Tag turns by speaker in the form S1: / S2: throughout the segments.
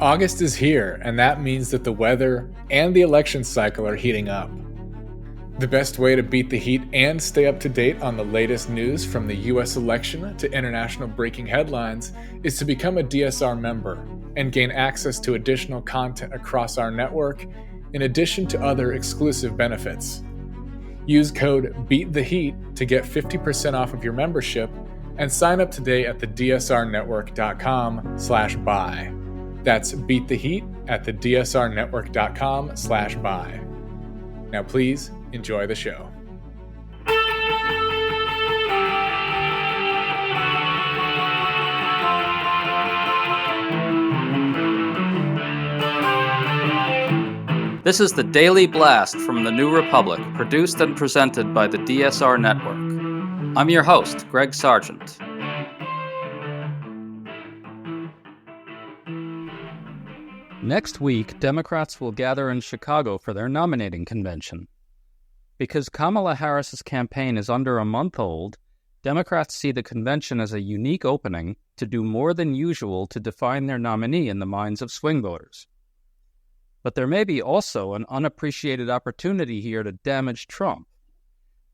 S1: August is here, and that means that the weather and the election cycle are heating up. The best way to beat the heat and stay up to date on the latest news from the US election to international breaking headlines is to become a DSR member and gain access to additional content across our network, in addition to other exclusive benefits. Use code BEATTHEHEAT to get 50% off of your membership and sign up today at thedsrnetwork.com/buy. That's Beat the Heat at thedsrnetwork.com/buy. Now please enjoy the show.
S2: This is the Daily Blast from the New Republic, produced and presented by the DSR Network. I'm your host, Greg Sargent. Next week, Democrats will gather in Chicago for their nominating convention. Because Kamala Harris's campaign is under a month old, Democrats see the convention as a unique opening to do more than usual to define their nominee in the minds of swing voters. But there may be also an unappreciated opportunity here to damage Trump.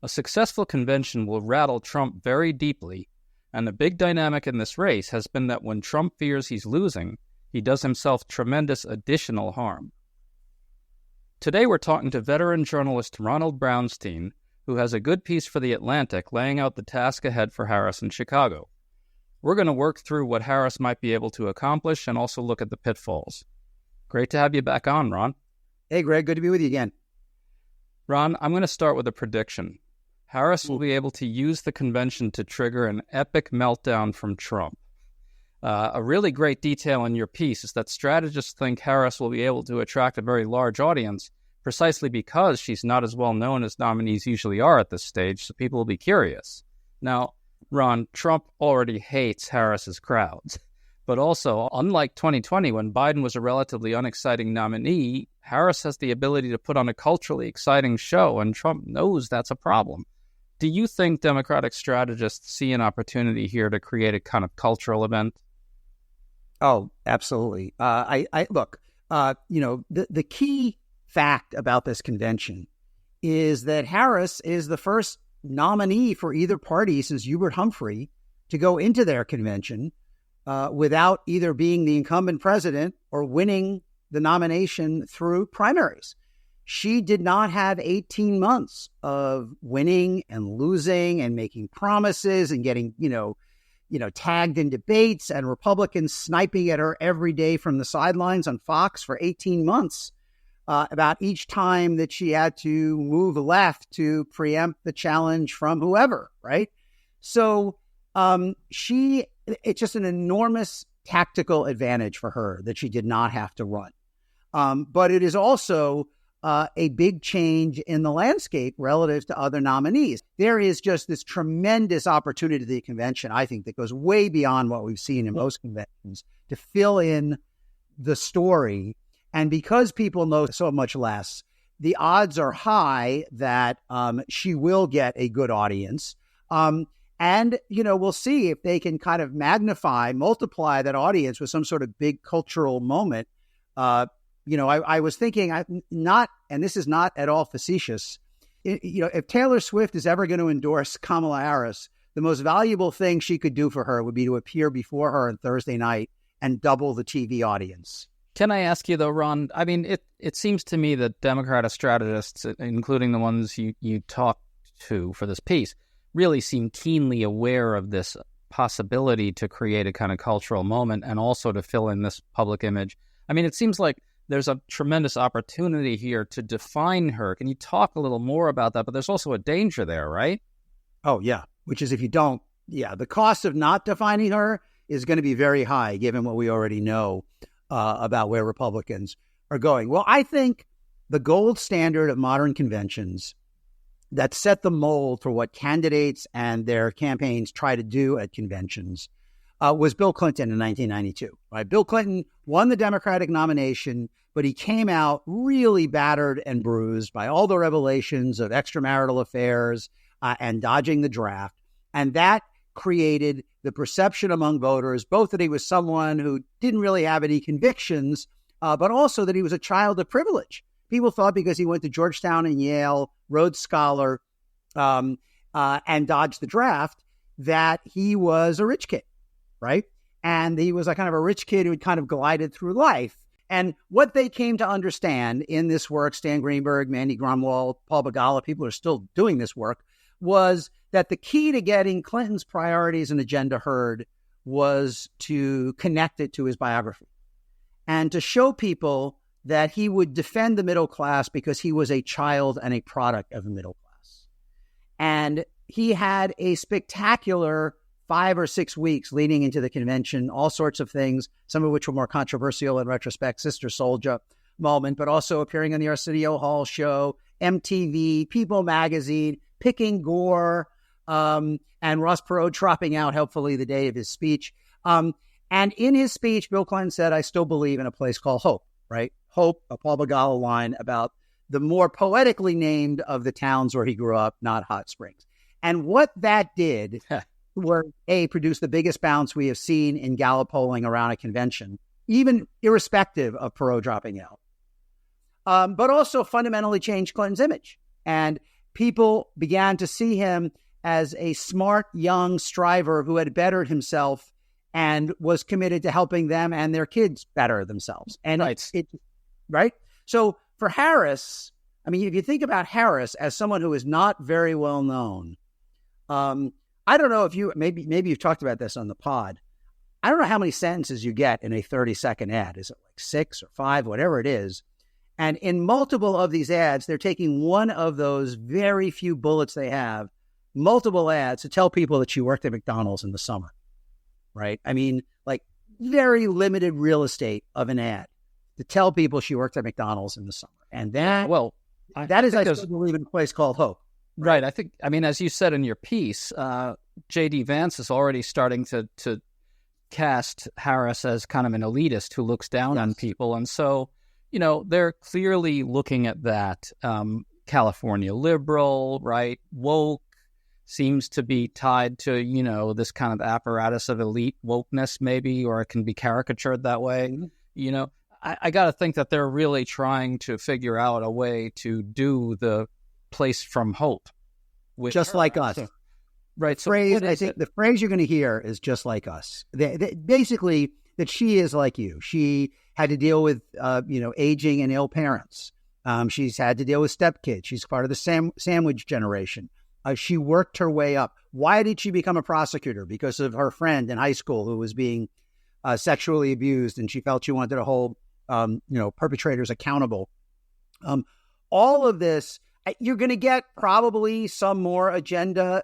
S2: A successful convention will rattle Trump very deeply, and the big dynamic in this race has been that when Trump fears he's losing, he does himself tremendous additional harm. Today we're talking to veteran journalist Ronald Brownstein, who has a good piece for The Atlantic laying out the task ahead for Harris in Chicago. We're going to work through what Harris might be able to accomplish and also look at the pitfalls. Great to have you back on, Ron.
S3: Hey, Greg. Good to be with you again.
S2: Ron, I'm going to start with a prediction. Harris will be able to use the convention to trigger an epic meltdown from Trump. A really great detail in your piece is that strategists think Harris will be able to attract a very large audience precisely because she's not as well known as nominees usually are at this stage, so people will be curious. Now, Ron, Trump already hates Harris's crowds. But also, unlike 2020, when Biden was a relatively unexciting nominee, Harris has the ability to put on a culturally exciting show, and Trump knows that's a problem. Do you think Democratic strategists see an opportunity here to create a kind of cultural event?
S3: Oh, absolutely. The key fact about this convention is that Harris is the first nominee for either party since Hubert Humphrey to go into their convention without either being the incumbent president or winning the nomination through primaries. She did not have 18 months of winning and losing and making promises and getting, tagged in debates and Republicans sniping at her every day from the sidelines on Fox for 18 months about each time that she had to move left to preempt the challenge from whoever, right? So it's just an enormous tactical advantage for her that she did not have to run. But it is also a big change in the landscape relative to other nominees. There is just this tremendous opportunity to the convention, I think, that goes way beyond what we've seen in most conventions to fill in the story. And because people know so much less, the odds are high that she will get a good audience. And, we'll see if they can kind of multiply that audience with some sort of big cultural moment. I was thinking, and this is not at all facetious, if Taylor Swift is ever going to endorse Kamala Harris, the most valuable thing she could do for her would be to appear before her on Thursday night and double the TV audience.
S2: Can I ask you, though, Ron? I mean, it seems to me that Democratic strategists, including the ones you talked to for this piece, really seem keenly aware of this possibility to create a kind of cultural moment and also to fill in this public image. I mean, it seems like there's a tremendous opportunity here to define her. Can you talk a little more about that? But there's also a danger there, right?
S3: Oh, yeah. Which is if you don't, the cost of not defining her is going to be very high, given what we already know about where Republicans are going. Well, I think the gold standard of modern conventions that set the mold for what candidates and their campaigns try to do at conventions was Bill Clinton in 1992. Right? Bill Clinton won the Democratic nomination, but he came out really battered and bruised by all the revelations of extramarital affairs and dodging the draft. And that created the perception among voters, both that he was someone who didn't really have any convictions, but also that he was a child of privilege. People thought because he went to Georgetown and Yale, Rhodes Scholar, and dodged the draft, that he was a rich kid, right? And he was a kind of a rich kid who had kind of glided through life. And what they came to understand in this work, Stan Greenberg, Mandy Grunwald, Paul Begala, people are still doing this work, was that the key to getting Clinton's priorities and agenda heard was to connect it to his biography and to show people that he would defend the middle class because he was a child and a product of the middle class. And he had a spectacular 5 or 6 weeks leading into the convention, all sorts of things, some of which were more controversial in retrospect, Sister Souljah moment, but also appearing on the Arsenio Hall show, MTV, People magazine, picking Gore, and Ross Perot dropping out, helpfully, the day of his speech. And in his speech, Bill Clinton said, "I still believe in a place called Hope," right? Hope, a Paul Begala line about the more poetically named of the towns where he grew up, not Hot Springs. And what that did were, produce the biggest bounce we have seen in Gallup polling around a convention, even irrespective of Perot dropping out, but also fundamentally changed Clinton's image. And people began to see him as a smart, young striver who had bettered himself and was committed to helping them and their kids better themselves. And right? So for Harris, I mean, if you think about Harris as someone who is not very well known, I don't know if you, maybe you've talked about this on the pod. I don't know how many sentences you get in a 30-second ad. Is it like 6 or 5, whatever it is? And in multiple of these ads, they're taking one of those very few bullets they have, multiple ads to tell people that she worked at McDonald's in the summer, right? I mean, like very limited real estate of an ad to tell people she worked at McDonald's in the summer. And that, that is, I still believe, in a place called Hope.
S2: Right. I mean, as you said in your piece, J.D. Vance is already starting to cast Harris as kind of an elitist who looks down on people. And so, you know, they're clearly looking at that. California liberal, right? Woke seems to be tied to, you know, this kind of apparatus of elite wokeness, maybe, or it can be caricatured that way. Mm-hmm. You know, I got to think that they're really trying to figure out a way to do the place from Hope.
S3: Just like us. So, right. So I think the phrase you're going to hear is just like us. Basically, that she is like you. She had to deal with, aging and ill parents. She's had to deal with stepkids. She's part of the sandwich generation. She worked her way up. Why did she become a prosecutor? Because of her friend in high school who was being sexually abused, and she felt she wanted to hold, perpetrators accountable. All of this, you're going to get probably some more agenda,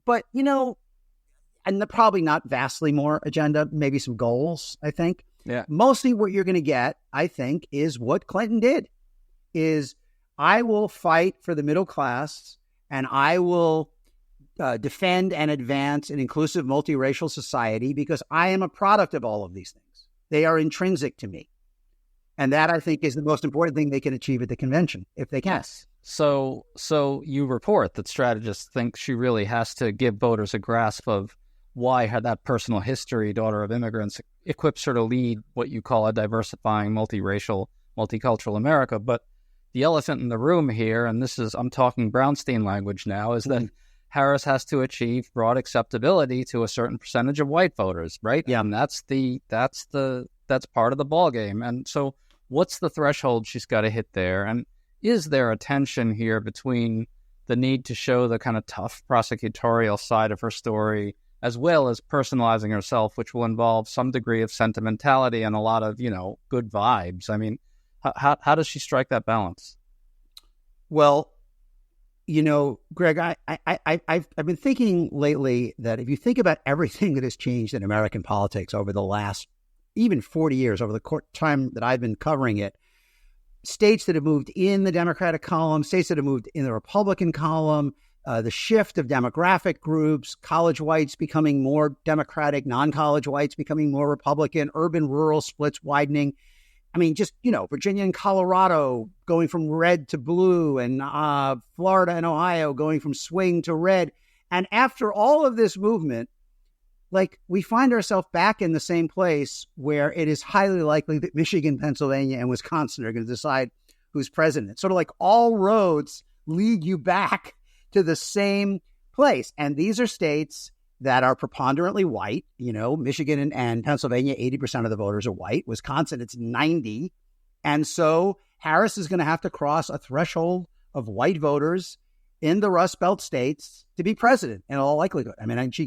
S3: but, and probably not vastly more agenda, maybe some goals, I think.
S2: Yeah.
S3: Mostly what you're going to get, I think, is what Clinton did, is I will fight for the middle class and I will defend and advance an inclusive multiracial society because I am a product of all of these things. They are intrinsic to me. And that, I think, is the most important thing they can achieve at the convention, if they can.
S2: Yes. So you report that strategists think she really has to give voters a grasp of why that personal history, daughter of immigrants, equips her to lead what you call a diversifying, multiracial, multicultural America. But the elephant in the room here, and I'm talking Brownstein language now, is that Harris has to achieve broad acceptability to a certain percentage of white voters, right?
S3: Yeah.
S2: And that's part of the ball game. And so what's the threshold she's got to hit there? And is there a tension here between the need to show the kind of tough prosecutorial side of her story as well as personalizing herself, which will involve some degree of sentimentality and a lot of, good vibes? I mean, how does she strike that balance?
S3: Well, Greg, I've been thinking lately that if you think about everything that has changed in American politics over the last even 40 years, over the time that I've been covering it, states that have moved in the Democratic column, states that have moved in the Republican column, the shift of demographic groups, college whites becoming more Democratic, non-college whites becoming more Republican, urban-rural splits widening. I mean, just, Virginia and Colorado going from red to blue, and Florida and Ohio going from swing to red. And after all of this movement, like, we find ourselves back in the same place where it is highly likely that Michigan, Pennsylvania, and Wisconsin are going to decide who's president. Sort of like all roads lead you back to the same place. And these are states that are preponderantly white. You know, Michigan and Pennsylvania, 80% of the voters are white. Wisconsin, it's 90. And so Harris is going to have to cross a threshold of white voters in the Rust Belt states to be president in all likelihood. I mean, she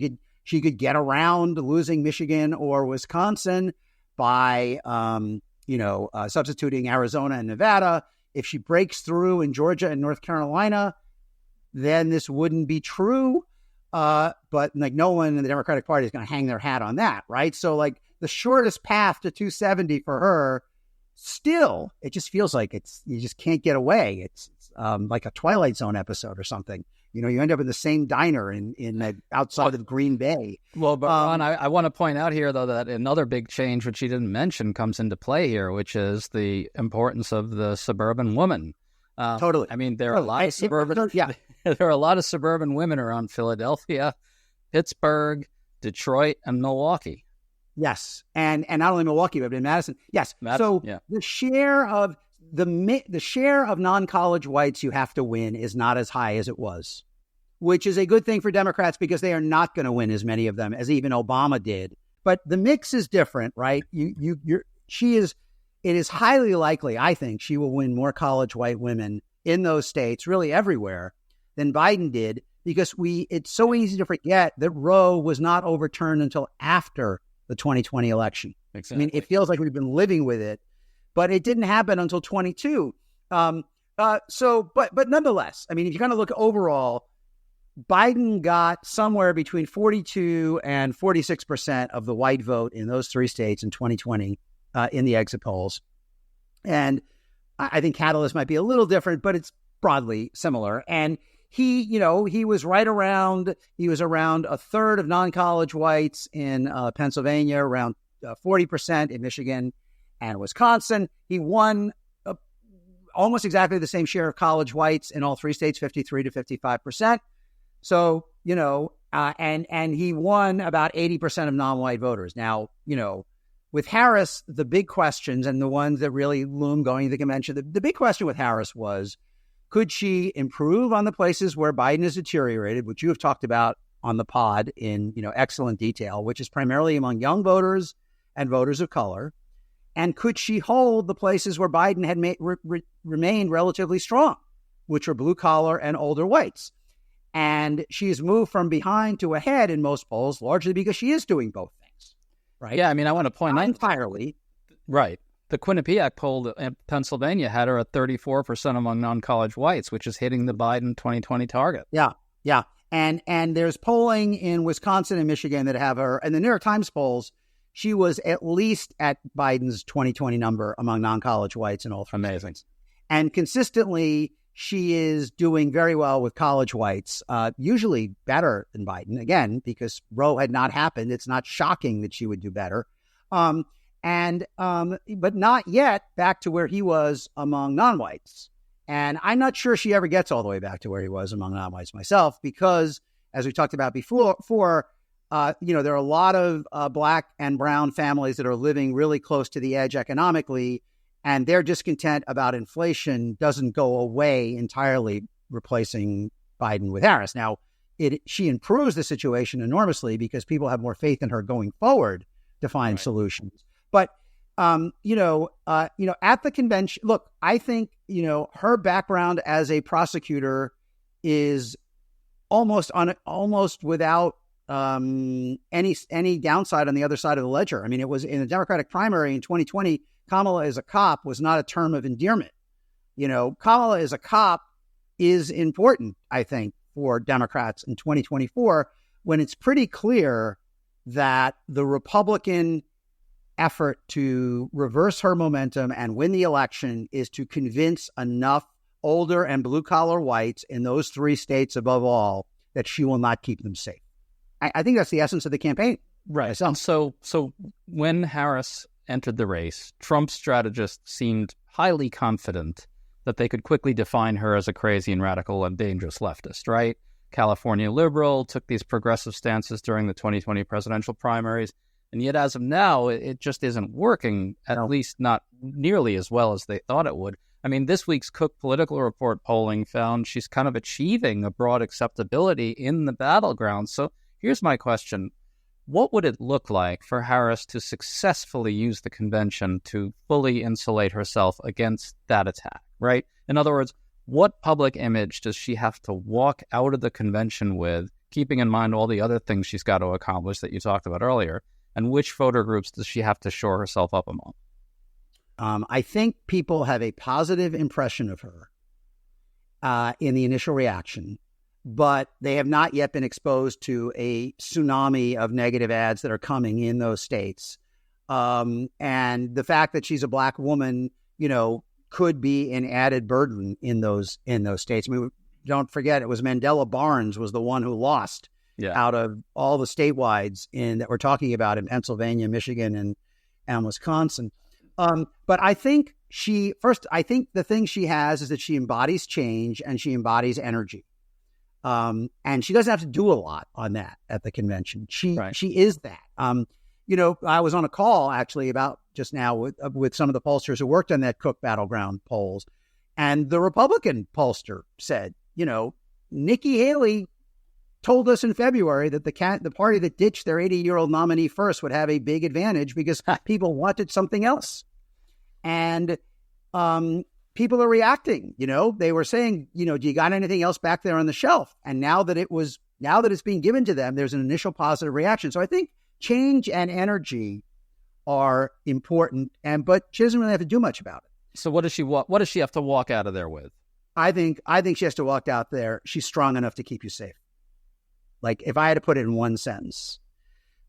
S3: could get around losing Michigan or Wisconsin by, substituting Arizona and Nevada. If she breaks through in Georgia and North Carolina, then this wouldn't be true. But like, no one in the Democratic Party is going to hang their hat on that, right? So like, the shortest path to 270 for her, still, it just feels like you just can't get away. It's like a Twilight Zone episode or something. You know, you end up in the same diner in outside of Green Bay.
S2: Well, but Ron, I want to point out here, though, that another big change, which you didn't mention, comes into play here, which is the importance of the suburban woman.
S3: Totally.
S2: I mean, there are a lot of suburban. There are a lot of suburban women around Philadelphia, Pittsburgh, Detroit, and Milwaukee.
S3: Yes, and not only Milwaukee, but in Madison. Yes. The share of the share of non-college whites you have to win is not as high as it was, which is a good thing for Democrats because they are not going to win as many of them as even Obama did. But the mix is different, right? It is highly likely, I think, she will win more college white women in those states, really everywhere, than Biden did, because it's so easy to forget that Roe was not overturned until after the 2020 election.
S2: Exactly.
S3: I mean, it feels like we've been living with it, but it didn't happen until 22. But nonetheless, I mean, if you kind of look overall, Biden got somewhere between 42 and 46% of the white vote in those three states in 2020 in the exit polls. And I think Catalyst might be a little different, but it's broadly similar. And he was around a third of non-college whites in Pennsylvania, around 40% in Michigan and Wisconsin. He won almost exactly the same share of college whites in all three states, 53 to 55%. So, and he won about 80% of non-white voters. Now, with Harris, the big questions and the ones that really loom going to the convention, the big question with Harris was, could she improve on the places where Biden has deteriorated, which you have talked about on the pod in, excellent detail, which is primarily among young voters and voters of color? And could she hold the places where Biden had remained relatively strong, which are blue collar and older whites? And she's moved from behind to ahead in most polls, largely because she is doing both things, right?
S2: Yeah, I mean, I want to point out
S3: entirely.
S2: Right. The Quinnipiac poll in Pennsylvania had her at 34% among non-college whites, which is hitting the Biden 2020 target.
S3: Yeah. And there's polling in Wisconsin and Michigan that have her, and the New York Times polls, she was at least at Biden's 2020 number among non-college whites in all three
S2: Amazing.
S3: States. And consistently, she is doing very well with college whites, usually better than Biden, again, because Roe had not happened. It's not shocking that she would do better. But not yet back to where he was among non-whites. And I'm not sure she ever gets all the way back to where he was among non-whites myself, because as we talked about before, there are a lot of Black and brown families that are living really close to the edge economically, and their discontent about inflation doesn't go away entirely, replacing Biden with Harris. Now, she improves the situation enormously because people have more faith in her going forward to find solutions. But at the convention, look, I think her background as a prosecutor is almost without any downside on the other side of the ledger. I mean, it was in the Democratic primary in 2020. Kamala as a cop was not a term of endearment. Kamala as a cop is important, I think, for Democrats in 2024, when it's pretty clear that the Republican effort to reverse her momentum and win the election is to convince enough older and blue-collar whites in those three states above all that she will not keep them safe. I think that's the essence of the campaign.
S2: Right. And so when Harris entered the race, Trump's strategists seemed highly confident that they could quickly define her as a crazy and radical and dangerous leftist, right? California liberal, took these progressive stances during the 2020 presidential primaries. And yet, as of now, it just isn't working, at least not nearly as well as they thought it would. I mean, this week's Cook Political Report polling found she's kind of achieving a broad acceptability in the battleground. So here's my question. What would it look like for Harris to successfully use the convention to fully insulate herself against that attack, right? In other words, what public image does she have to walk out of the convention with, keeping in mind all the other things she's got to accomplish that you talked about earlier? And which voter groups does she have to shore herself up among?
S3: I think people have a positive impression of her in the initial reaction, but they have not yet been exposed to a tsunami of negative ads that are coming in those states. And the fact that she's a Black woman, could be an added burden in those states. I mean, don't forget, it was Mandela Barnes was the one who lost out of all the statewides that we're talking about in Pennsylvania, Michigan, and Wisconsin. But I think the thing she has is that she embodies change and she embodies energy. And she doesn't have to do a lot on that at the convention. She is that. I was on a call actually about just now with some of the pollsters who worked on that Cook battleground polls. And the Republican pollster said, Nikki Haley told us in February that the party that ditched their 80-year-old nominee first would have a big advantage because people wanted something else. And people are reacting. They were saying, do you got anything else back there on the shelf? And now that it's being given to them, there's an initial positive reaction. So I think change and energy are important, but she doesn't really have to do much about it.
S2: So what does she have to walk out of there with?
S3: I think she has to walk out there. She's strong enough to keep you safe. Like, if I had to put it in one sentence,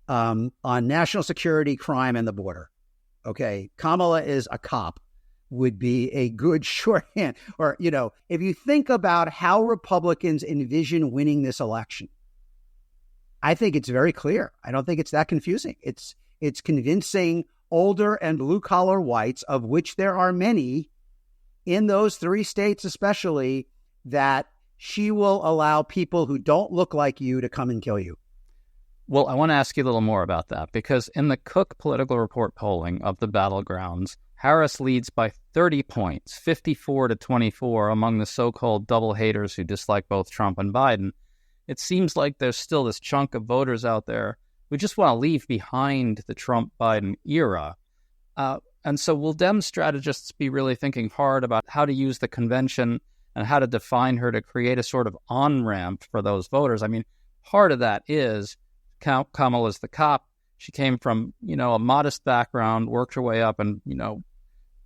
S3: on national security, crime, and the border, okay, Kamala is a cop would be a good shorthand. Or, if you think about how Republicans envision winning this election, I think it's very clear. I don't think it's that confusing. It's convincing older and blue-collar whites, of which there are many in those three states especially, that she will allow people who don't look like you to come and kill you.
S2: Well, I want to ask you a little more about that, because in the Cook Political Report polling of the battlegrounds, Harris leads by 30 points, 54-24 among the so-called double haters who dislike both Trump and Biden. It seems like there's still this chunk of voters out there who just want to leave behind the Trump-Biden era. And so will Dem strategists be really thinking hard about how to use the convention and how to define her to create a sort of on-ramp for those voters? I mean, part of that is Kamala's the cop. She came from, a modest background, worked her way up, and,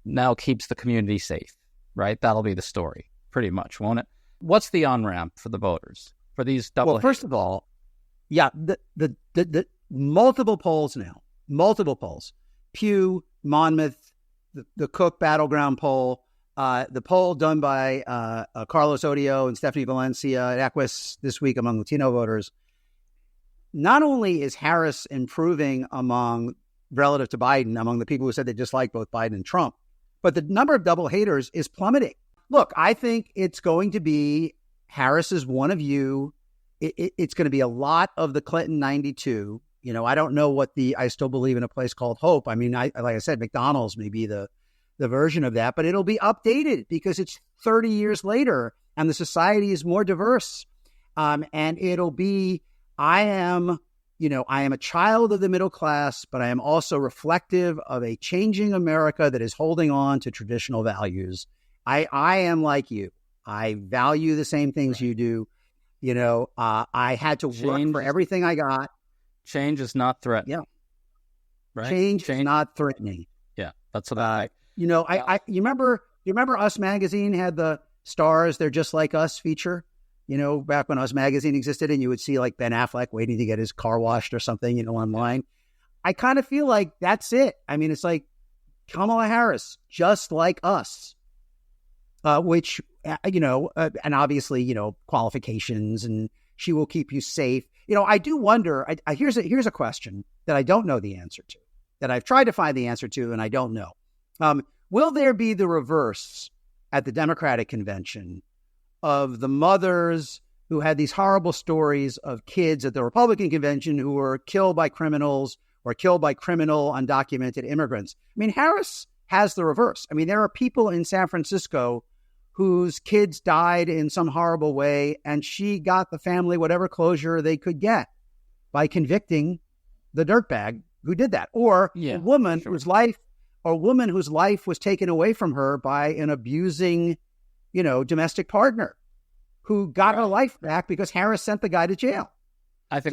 S2: now keeps the community safe, right? That'll be the story, pretty much, won't it? What's the on-ramp for the voters, for these double haters?
S3: Well, first of all, the multiple polls now, Pew, Monmouth, the Cook battleground poll, the poll done by Carlos Odio and Stephanie Valencia at Equus this week among Latino voters. Not only is Harris improving relative to Biden, among the people who said they dislike both Biden and Trump, but the number of double haters is plummeting. Look, I think it's going to be Harris is one of you. It's going to be a lot of the Clinton 92. I don't know I still believe in a place called Hope. I mean, like I said, McDonald's may be the version of that, but it'll be updated because it's 30 years later and the society is more diverse. And it'll be, I am a child of the middle class, but I am also reflective of a changing America that is holding on to traditional values. I am like you. I value the same things you do. I had to work for everything I got.
S2: Change is not threatening.
S3: Yeah.
S2: Right?
S3: Change is not threatening.
S2: Yeah, that's what I
S3: you remember Us Magazine had the Stars, They're Just Like Us feature, back when Us Magazine existed, and you would see like Ben Affleck waiting to get his car washed or something, online. I kind of feel like that's it. I mean, it's like Kamala Harris, just like us, which, and obviously, qualifications, and she will keep you safe. I do wonder, here's a question that I don't know the answer to, that I've tried to find the answer to, and I don't know. Will there be the reverse at the Democratic convention of the mothers who had these horrible stories of kids at the Republican convention who were killed by criminals or killed by criminal undocumented immigrants. I mean, Harris has the reverse. I mean, there are people in San Francisco whose kids died in some horrible way, and she got the family whatever closure they could get by convicting the dirtbag who did that. Or a woman whose life was taken away from her by an abusing, domestic partner who got her life back because Harris sent the guy to jail. I do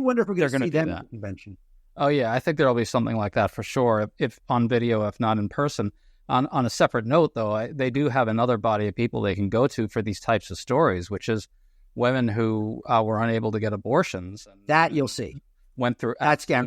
S3: wonder if we're going to see them at the convention.
S2: Oh, yeah. I think there'll be something like that for sure, if on video, if not in person. On a separate note, though, they do have another body of people they can go to for these types of stories, which is women who were unable to get abortions. And
S3: that you'll see.
S2: Went through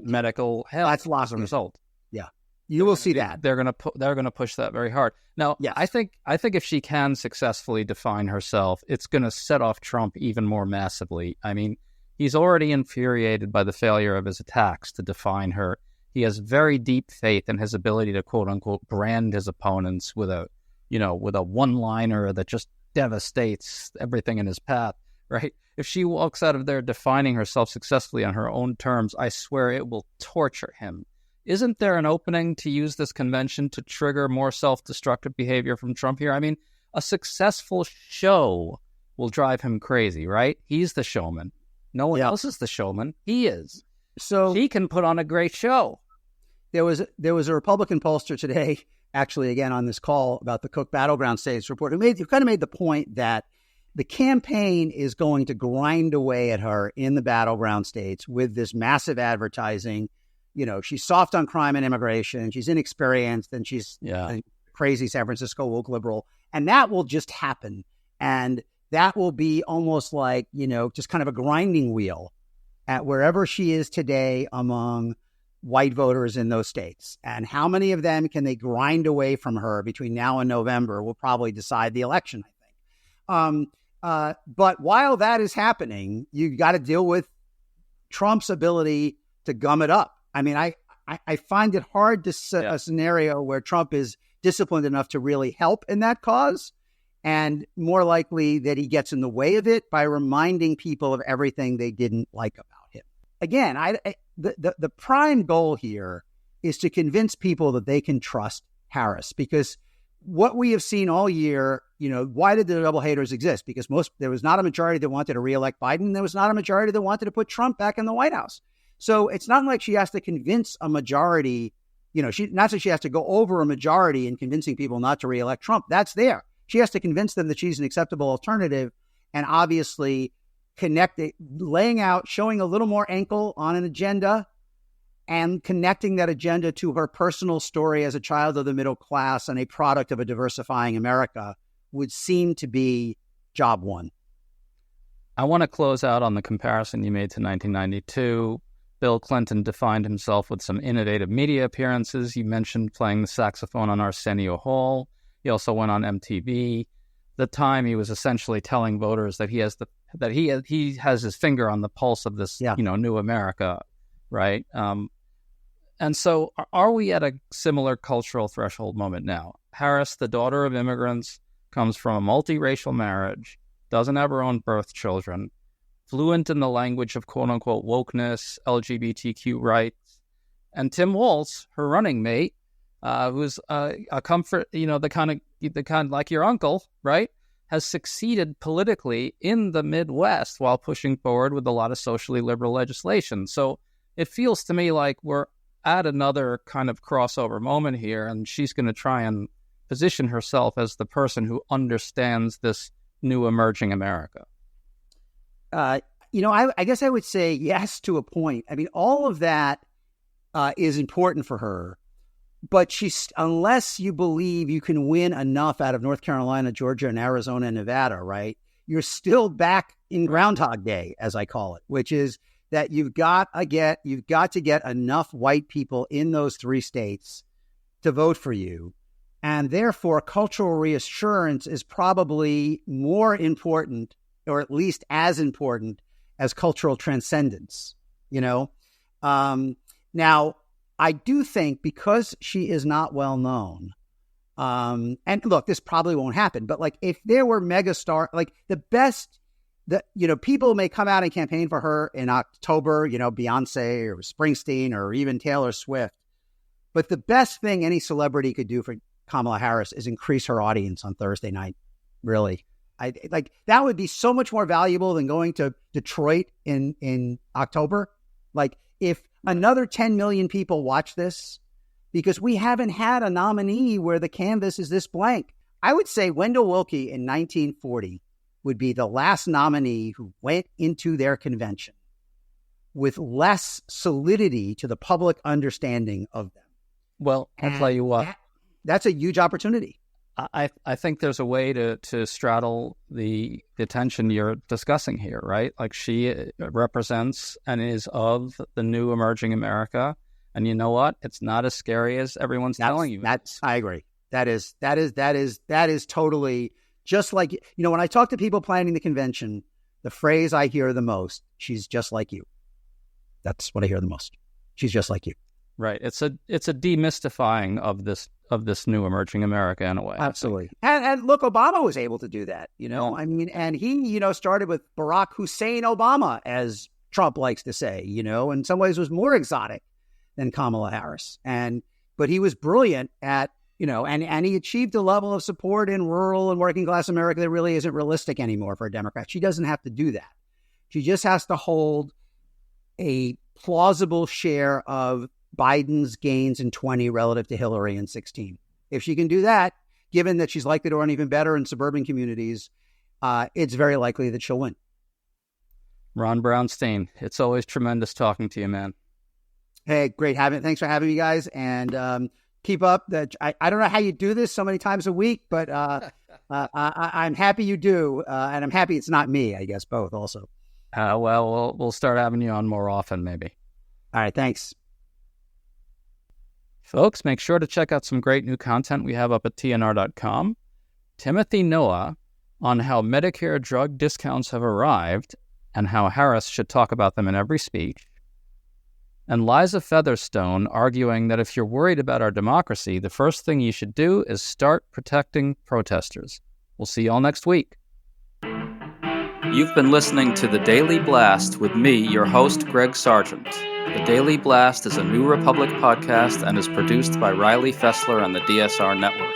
S2: medical help.
S3: That's lots
S2: as a result.
S3: Yeah, you will see that.
S2: They're gonna push that very hard. Now, yes. I think if she can successfully define herself, it's going to set off Trump even more massively. I mean, he's already infuriated by the failure of his attacks to define her. He has very deep faith in his ability to quote unquote brand his opponents with a one-liner that just devastates everything in his path, right? If she walks out of there defining herself successfully on her own terms, I swear it will torture him. Isn't there an opening to use this convention to trigger more self-destructive behavior from Trump here? I mean, a successful show will drive him crazy, right? He's the showman. No one else is the showman. He is. So he can put on a great show.
S3: There was a Republican pollster today, actually, again, on this call about the Cook Battleground States report, who kind of made the point that the campaign is going to grind away at her in the battleground states with this massive advertising. She's soft on crime and immigration. She's inexperienced, and she's a crazy San Francisco woke liberal. And that will just happen. And that will be almost like, just kind of a grinding wheel at wherever she is today among white voters in those states. And how many of them can they grind away from her between now and November will probably decide the election, I think. But while that is happening, you've got to deal with Trump's ability to gum it up. I mean, I find it hard to set a scenario where Trump is disciplined enough to really help in that cause, and more likely that he gets in the way of it by reminding people of everything they didn't like about him. Again, the prime goal here is to convince people that they can trust Harris, because what we have seen all year, why did the double haters exist? Because there was not a majority that wanted to reelect Biden. There was not a majority that wanted to put Trump back in the White House. So it's not like she has to convince a majority, not that she has to go over a majority in convincing people not to reelect Trump. That's there. She has to convince them that she's an acceptable alternative, and obviously laying out, showing a little more ankle on an agenda and connecting that agenda to her personal story as a child of the middle class and a product of a diversifying America would seem to be job one.
S2: I want to close out on the comparison you made to 1992. Bill Clinton defined himself with some innovative media appearances. You mentioned playing the saxophone on Arsenio Hall. He also went on MTV. The time he was essentially telling voters that he has his finger on the pulse of this, new America, right? And so, are we at a similar cultural threshold moment now? Harris, the daughter of immigrants, comes from a multiracial marriage, doesn't have her own birth children, fluent in the language of quote unquote wokeness, LGBTQ rights, and Tim Walz, her running mate, who's a comfort, the kind like your uncle, right, has succeeded politically in the Midwest while pushing forward with a lot of socially liberal legislation. So it feels to me like we're at another kind of crossover moment here, and she's going to try and position herself as the person who understands this new emerging America.
S3: I guess I would say yes to a point. I mean, all of that is important for her. But unless you believe you can win enough out of North Carolina, Georgia, and Arizona and Nevada, right, you're still back in Groundhog Day, as I call it, which is that you've got to get enough white people in those three states to vote for you. And therefore, cultural reassurance is probably more important, or at least as important as cultural transcendence, Now, I do think because she is not well known, and look, this probably won't happen, but like if there were megastar, like the people may come out and campaign for her in October, Beyonce or Springsteen or even Taylor Swift. But the best thing any celebrity could do for Kamala Harris is increase her audience on Thursday night. Really. That would be so much more valuable than going to Detroit in October. Like, if another 10 million people watch this, because we haven't had a nominee where the canvas is this blank. I would say Wendell Willkie in 1940 would be the last nominee who went into their convention with less solidity to the public understanding of them.
S2: Well, I'll tell you what.
S3: That's a huge opportunity.
S2: I think there's a way to straddle the tension you're discussing here, right? Like, she represents and is of the new emerging America. And you know what? It's not as scary as everyone's telling you.
S3: I agree. That is totally just like, when I talk to people planning the convention, the phrase I hear the most, she's just like you. That's what I hear the most. She's just like you.
S2: Right. It's a demystifying of this new emerging America in a way.
S3: Absolutely. And look, Obama was able to do that, I mean, and he, started with Barack Hussein Obama, as Trump likes to say, in some ways was more exotic than Kamala Harris. But he was brilliant at, and he achieved a level of support in rural and working class America that really isn't realistic anymore for a Democrat. She doesn't have to do that. She just has to hold a plausible share of Biden's gains in 20 relative to Hillary in 16. If she can do that, given that she's likely to run even better in suburban communities, it's very likely that she'll win.
S2: Ron Brownstein, it's always tremendous talking to you, man.
S3: Hey, great thanks for having me, guys, and keep up. I don't know how you do this so many times a week, but I'm happy you do, and I'm happy it's not me. I guess both also.
S2: Well, we'll start having you on more often, maybe.
S3: All right, thanks.
S2: Folks, make sure to check out some great new content we have up at TNR.com. Timothy Noah on how Medicare drug discounts have arrived and how Harris should talk about them in every speech. And Liza Featherstone arguing that if you're worried about our democracy, the first thing you should do is start protecting protesters. We'll see you all next week. You've been listening to The Daily Blast with me, your host, Greg Sargent. The Daily Blast is a New Republic podcast and is produced by Riley Fessler and the DSR Network.